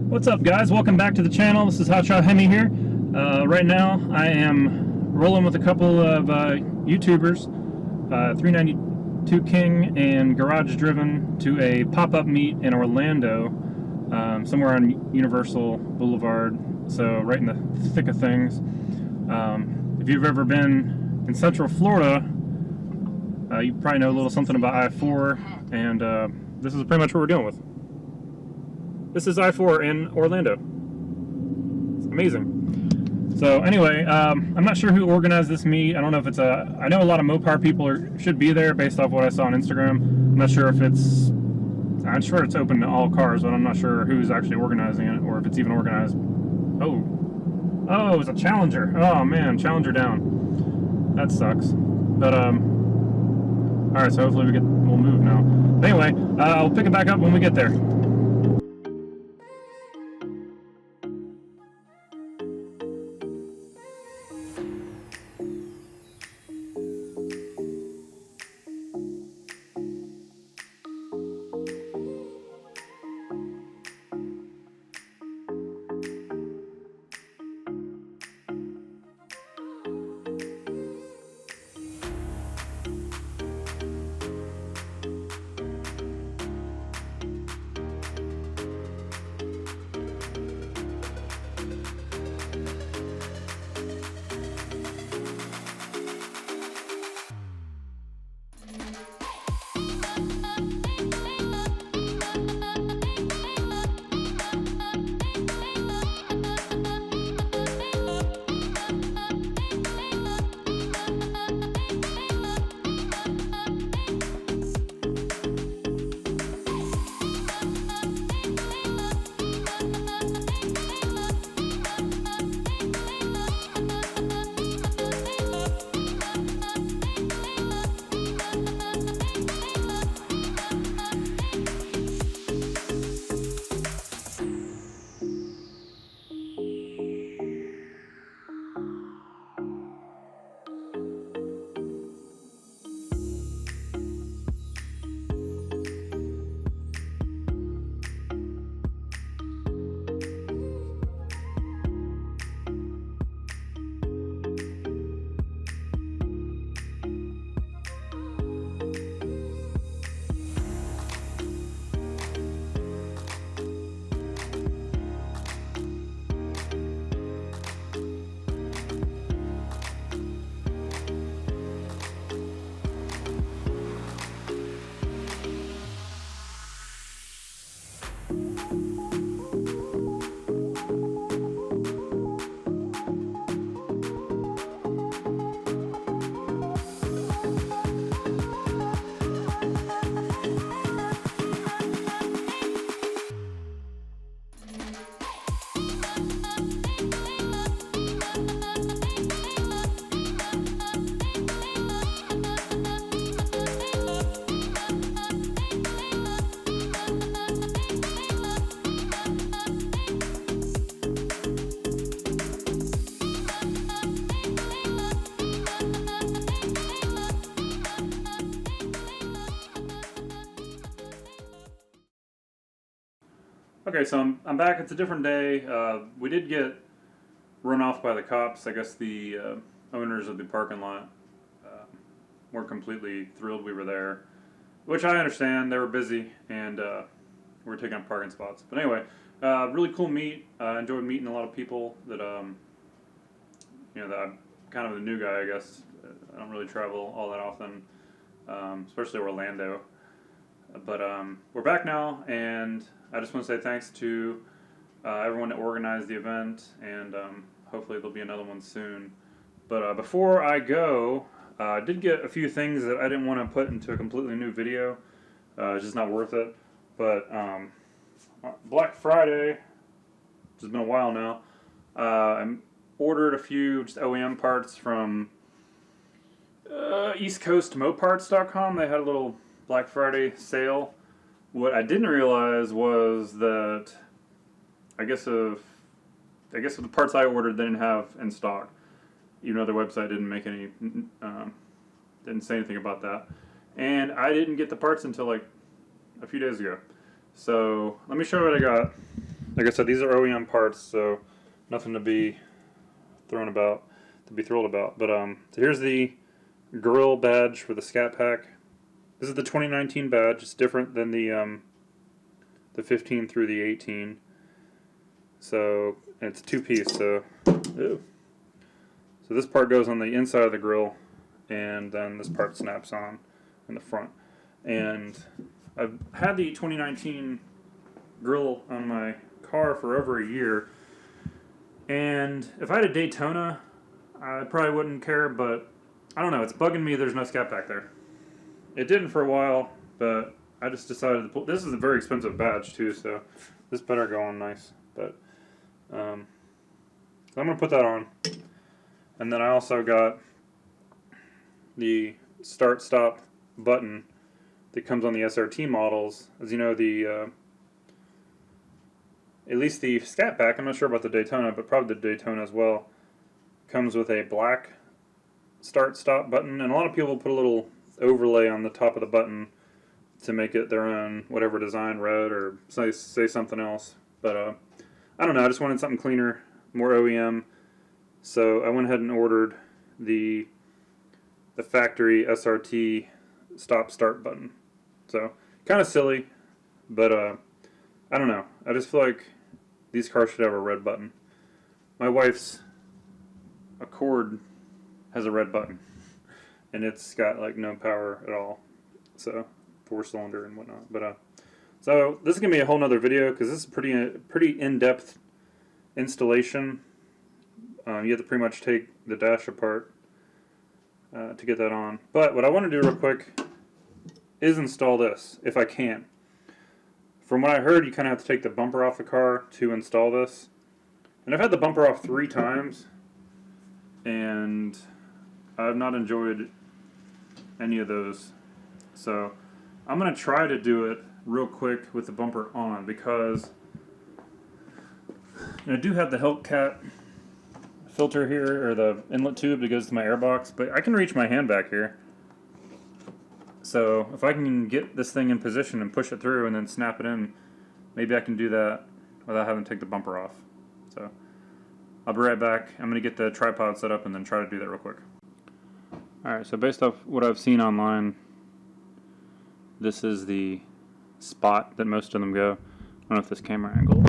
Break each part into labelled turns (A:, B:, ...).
A: What's up, guys? Welcome back to the channel. This is HotShot.Hemi here. Right now I am rolling with a couple of YouTubers, 392 King and Garage Driven, to a pop-up meet in Orlando, somewhere on Universal Boulevard, so right in the thick of things. If you've ever been in Central Florida, you probably know a little something about I-4, and this is pretty much what we're dealing with. This is I-4 in Orlando. It's amazing. So anyway, I'm not sure who organized this meet. I don't know if it's I know a lot of Mopar people should be there based off what I saw on Instagram. I'm not sure if I'm sure it's open to all cars, but I'm not sure who's actually organizing it or if it's even organized. Oh, it's a Challenger. Oh man, Challenger down. That sucks. But alright, so hopefully we'll move now. But anyway, I'll pick it back up when we get there. Okay, so I'm back. It's a different day. We did get run off by the cops. I guess the owners of the parking lot weren't completely thrilled we were there, which I understand. They were busy and we were taking up parking spots. But anyway, really cool meet. I enjoyed meeting a lot of people that that I'm kind of the new guy, I guess. I don't really travel all that often, especially Orlando. But we're back now, and I just want to say thanks to everyone that organized the event, and hopefully there'll be another one soon. But before I go, I did get a few things that I didn't want to put into a completely new video. It's just not worth it. But Black Friday, which has been a while now, I ordered a few just OEM parts from EastCoastMoparts.com. They had a little Black Friday sale. What I didn't realize was that I guess of the parts I ordered they didn't have in stock. Even though their website didn't make any, didn't say anything about that. And I didn't get the parts until like a few days ago. So let me show you what I got. like I said, these are OEM parts, so nothing to be thrilled about. But so here's the grill badge for the Scat Pack. This is the 2019 badge. It's different than the 15 through the 18. So it's two-piece. So this part goes on the inside of the grill, and then this part snaps on in the front. And I've had the 2019 grill on my car for over a year, and if I had a Daytona, I probably wouldn't care, but I don't know, it's bugging me there's no Scat Pack there. It didn't for a while, but I just decided to pull. This is a very expensive badge too, so this better go on nice. But so I'm going to put that on. And then I also got the start-stop button that comes on the SRT models. As you know, the at least the Scat Pack, I'm not sure about the Daytona, but probably the Daytona as well, comes with a black start-stop button, and a lot of people put a little overlay on the top of the button to make it their own, whatever design, red, or say something else. But I don't know, I just wanted something cleaner, more OEM, so I went ahead and ordered the factory SRT stop-start button. So, kind of silly, but I don't know, I just feel like these cars should have a red button. My wife's Accord has a red button, and it's got like no power at all, so 4-cylinder and whatnot. But so this is gonna be a whole nother video because this is pretty in-depth installation. You have to pretty much take the dash apart to get that on. But what I want to do real quick is install this if I can. From what I heard, you kind of have to take the bumper off the car to install this. And I've had the bumper off 3 times, and I've not enjoyed any of those. So I'm going to try to do it real quick with the bumper on, because I do have the Hellcat filter here, or the inlet tube that goes to my airbox, but I can reach my hand back here. So if I can get this thing in position and push it through and then snap it in, maybe I can do that without having to take the bumper off. So I'll be right back. I'm going to get the tripod set up and then try to do that real quick. Alright, so based off what I've seen online, this is the spot that most of them go. I don't know if this camera angle.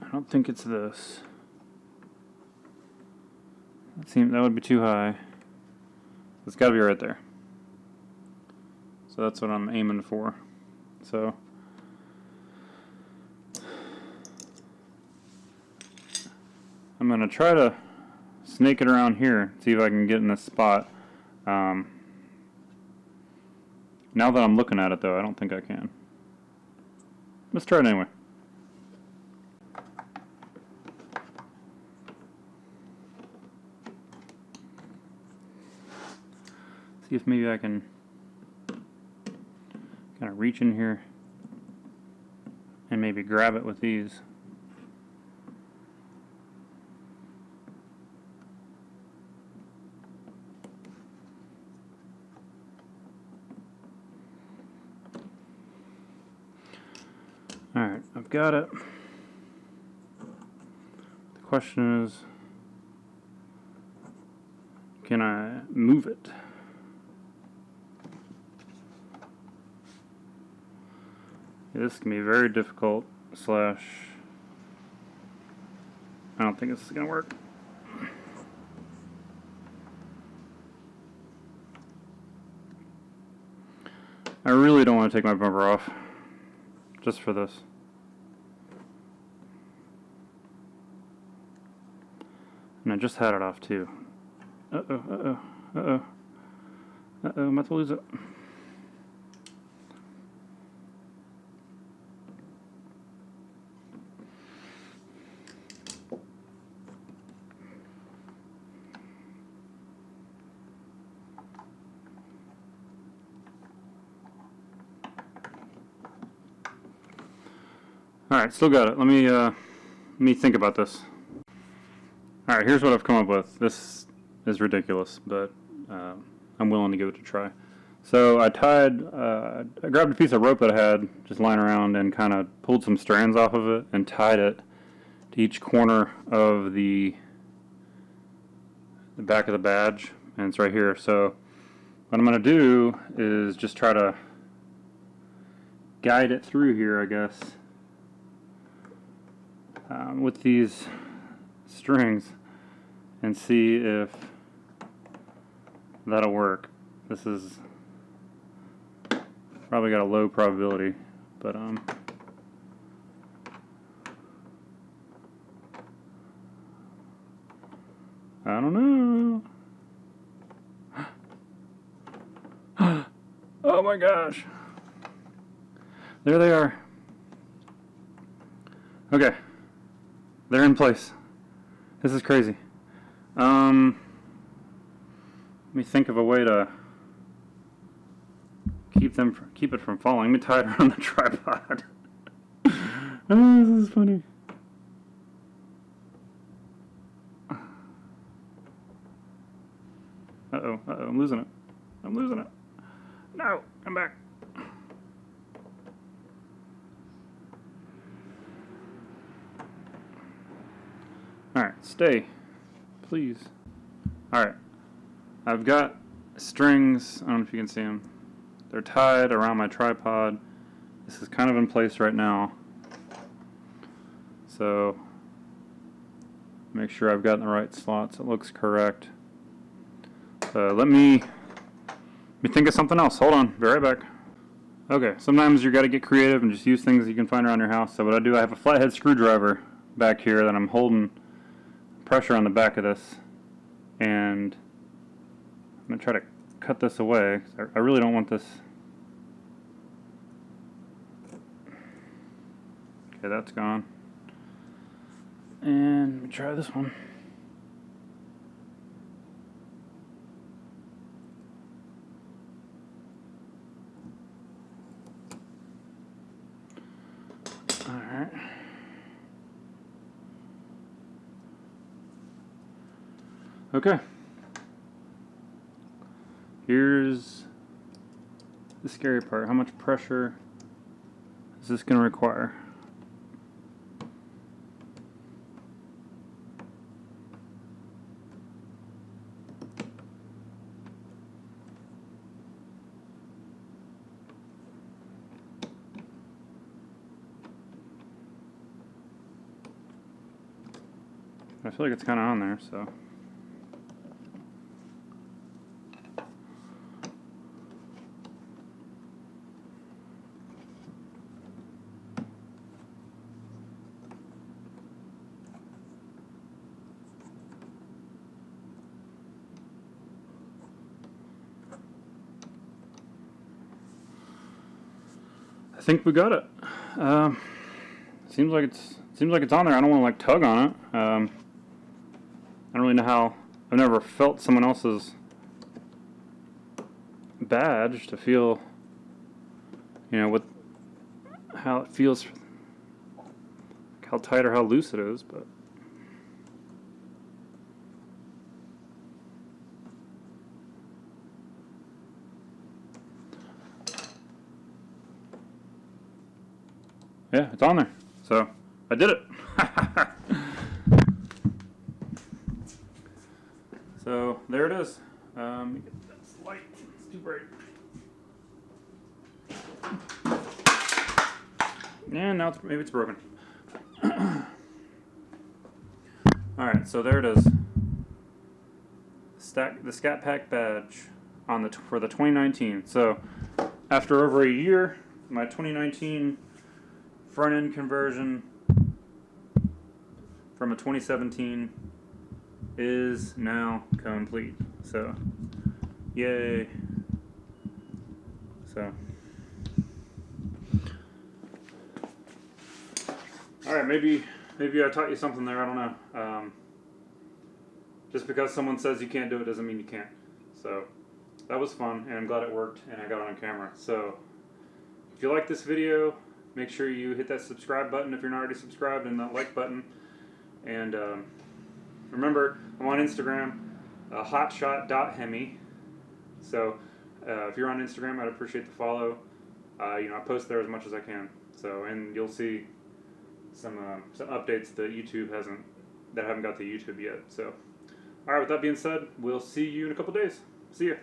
A: I don't think it's this. That would be too high. It's got to be right there. So that's what I'm aiming for. So I'm going to try to snake it around here, see if I can get in this spot. Now that I'm looking at it though, I don't think I can. Let's try it anyway. See if maybe I can kind of reach in here and maybe grab it with these. Alright, I've got it. The question is, can I move it? This can be very difficult, / I don't think this is going to work. I really don't want to take my bumper off, just for this. And I just had it off too. Uh-oh, I'm about to lose it. Alright, still got it. Let me think about this. Alright, here's what I've come up with. This is ridiculous, but I'm willing to give it a try. So I grabbed a piece of rope that I had just lying around and kind of pulled some strands off of it and tied it to each corner of the back of the badge, and it's right here. So what I'm going to do is just try to guide it through here, I guess, with these strings and see if that'll work. This is probably got a low probability, but I don't know. Oh my gosh. There they are. Okay. They're in place. This is crazy. Let me think of a way to keep it from falling. Let me tie it around the tripod. Oh, this is funny. Uh-oh, I'm losing it. I'm losing it. No, come back. Alright, stay. Please. Alright. I've got strings, I don't know if you can see them. They're tied around my tripod. This is kind of in place right now. So, make sure I've got in the right slots. It looks correct. Let me think of something else. Hold on, be right back. Okay, sometimes you got to get creative and just use things you can find around your house. So what I do, I have a flathead screwdriver back here that I'm holding pressure on the back of this, and I'm going to try to cut this away. I really don't want this. Okay, that's gone. And let me try this one. Alright. Okay. Here's the scary part. How much pressure is this going to require? I feel like it's kind of on there, so. I think we got it. Seems like it's on there. I don't want to like tug on it. I don't really know how. I've never felt someone else's badge to feel, you know, what how it feels, how tight or how loose it is, but. Yeah, it's on there. So, I did it. So, there it is. Let me get this light. It's too bright. And now maybe it's broken. Alright, so there it is. The Scat Pack badge on for the 2019. So, after over a year, my 2019 front end conversion from a 2017 is now complete. So, yay. So, alright, maybe I taught you something there, I don't know. Just because someone says you can't do it doesn't mean you can't. So, that was fun, and I'm glad it worked, and I got on camera. So, if you like this video, make sure you hit that subscribe button if you're not already subscribed, and that like button. And remember, I'm on Instagram, HotShot.Hemi. So If you're on Instagram, I'd appreciate the follow. I post there as much as I can. So, and you'll see some updates that that haven't got to YouTube yet. So, all right. With that being said, we'll see you in a couple days. See ya.